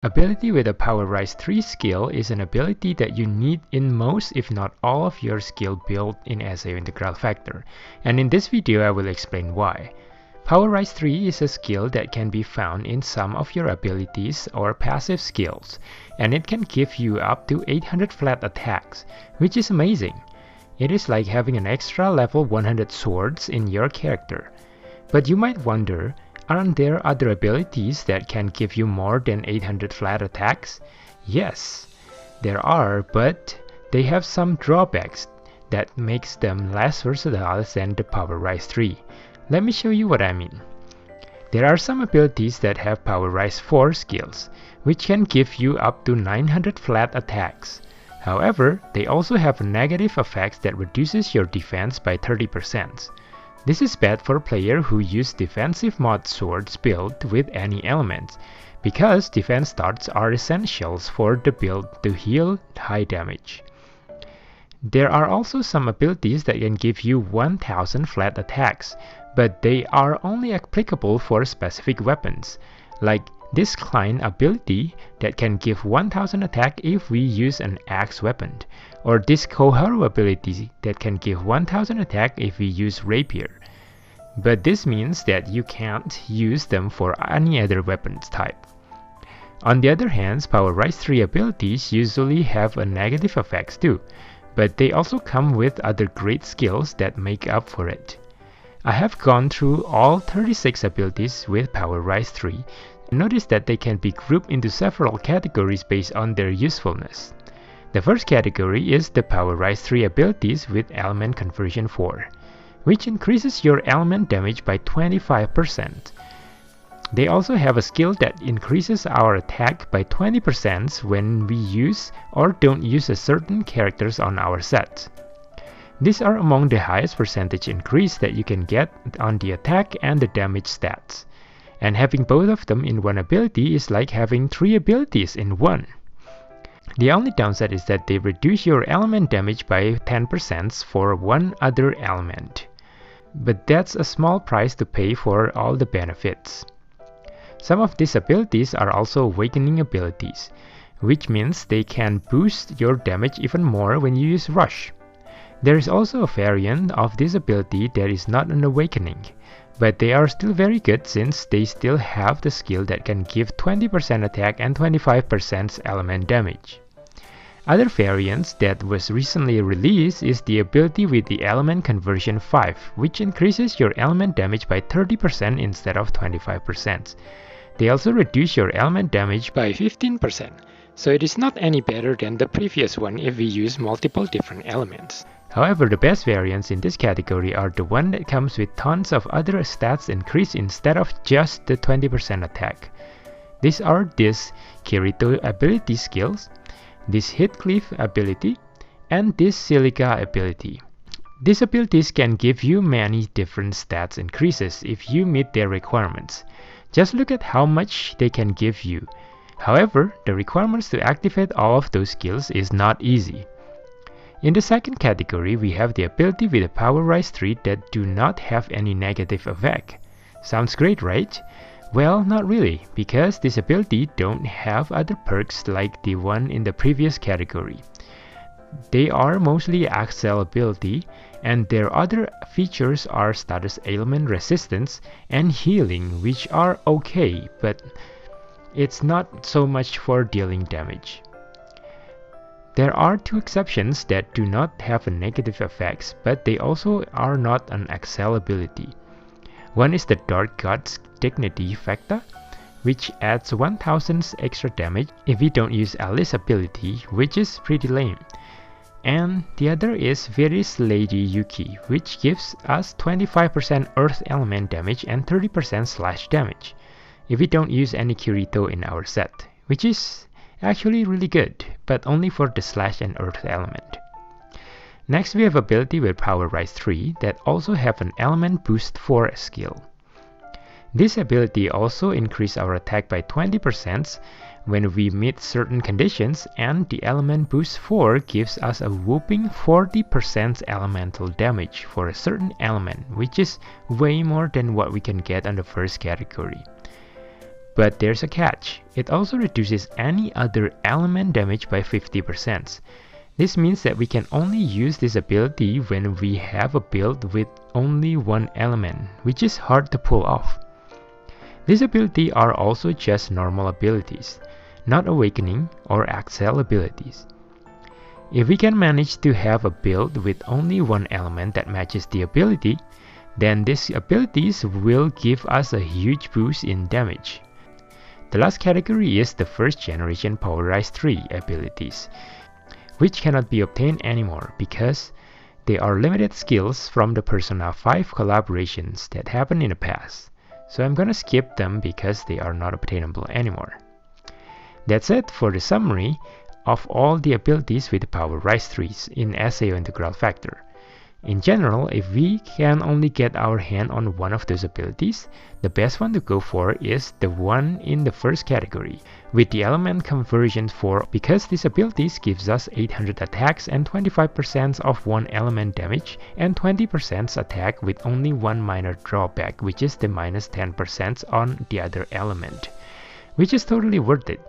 Ability with a Power Rise 3 skill is an ability that you need in most if not all of your skill built in SAO Integral Factor, and in this video I will explain why. Power Rise 3 is a skill that can be found in some of your abilities or passive skills, and it can give you up to 800 flat attacks, which is amazing. It is like having an extra level 100 swords in your character. But you might wonder, aren't there other abilities that can give you more than 800 flat attacks? Yes, there are, but they have some drawbacks that makes them less versatile than the Power Rise 3. Let me show you what I mean. There are some abilities that have Power Rise 4 skills, which can give you up to 900 flat attacks. However, they also have negative effects that reduces your defense by 30%. This is bad for a player who use defensive mod swords built with any elements, because defense darts are essentials for the build to heal high damage. There are also some abilities that can give you 1000 flat attacks, but they are only applicable for specific weapons, like this Klein ability that can give 1000 attack if we use an axe weapon, or this Koharu ability that can give 1000 attack if we use rapier. But this means that you can't use them for any other weapons type. On the other hand, Power Rise 3 abilities usually have a negative effects too, but they also come with other great skills that make up for it. I have gone through all 36 abilities with Power Rise 3, and notice that they can be grouped into several categories based on their usefulness. The first category is the Power Rise 3 abilities with Element Conversion 4, which increases your element damage by 25%. They also have a skill that increases our attack by 20% when we use or don't use a certain characters on our set. These are among the highest percentage increase that you can get on the attack and the damage stats. And having both of them in one ability is like having 3 abilities in one. The only downside is that they reduce your element damage by 10% for one other element. But that's a small price to pay for all the benefits. Some of these abilities are also awakening abilities, which means they can boost your damage even more when you use Rush. There is also a variant of this ability that is not an awakening, but they are still very good since they still have the skill that can give 20% attack and 25% element damage. Other variants that was recently released is the ability with the Element Conversion 5, which increases your element damage by 30% instead of 25%. They also reduce your element damage by 15%, so it is not any better than the previous one if we use multiple different elements. However, the best variants in this category are the one that comes with tons of other stats increase instead of just the 20% attack. These are this Kirito ability skills, this Heathcliff ability, and this Silica ability. These abilities can give you many different stats increases if you meet their requirements. Just look at how much they can give you. However, the requirements to activate all of those skills is not easy. In the second category, we have the ability with a Power Rise 3 that do not have any negative effect. Sounds great, right? Well, not really, because this ability don't have other perks like the one in the previous category. They are mostly Axel ability, and their other features are status ailment resistance and healing, which are okay, but it's not so much for dealing damage. There are 2 exceptions that do not have a negative effects, but they also are not an Axel ability. One is the Dark God's Dignity Factor, which adds 1000 extra damage if we don't use Alice's ability, which is pretty lame. And the other is Viris Lady Yuki, which gives us 25% earth element damage and 30% slash damage if we don't use any Kirito in our set, which is actually really good, but only for the slash and earth element. Next, we have ability with Power Rise 3 that also have an Element Boost 4 skill. This ability also increases our attack by 20% when we meet certain conditions, and the Element Boost 4 gives us a whopping 40% elemental damage for a certain element, which is way more than what we can get on the first category. But there's a catch. It also reduces any other element damage by 50%. This means that we can only use this ability when we have a build with only one element, which is hard to pull off. These abilities are also just normal abilities, not awakening or excel abilities. If we can manage to have a build with only one element that matches the ability, then these abilities will give us a huge boost in damage. The last category is the first generation Power Rise 3 abilities, which cannot be obtained anymore because they are limited skills from the Persona 5 collaborations that happened in the past. So I'm gonna skip them because they are not obtainable anymore. That's it for the summary of all the abilities with the Power Rise 3s in SAO Integral Factor. In general, if we can only get our hand on one of those abilities, the best one to go for is the one in the first category, with the element conversion 4, because these abilities gives us 800 attacks and 25% of one element damage and 20% attack with only one minor drawback, which is the minus 10% on the other element, which is totally worth it,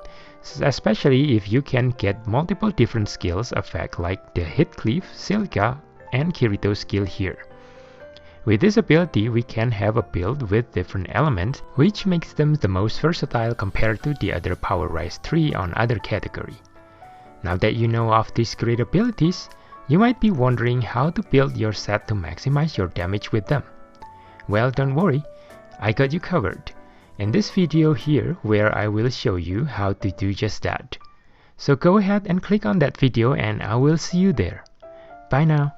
especially if you can get multiple different skills effect like the Heathcliff, Silica, and Kirito skill here. With this ability, we can have a build with different elements, which makes them the most versatile compared to the other Power Rise 3 on other category. Now that you know of these great abilities, you might be wondering how to build your set to maximize your damage with them. Well, don't worry, I got you covered in this video here where I will show you how to do just that. So go ahead and click on that video and I will see you there. Bye now.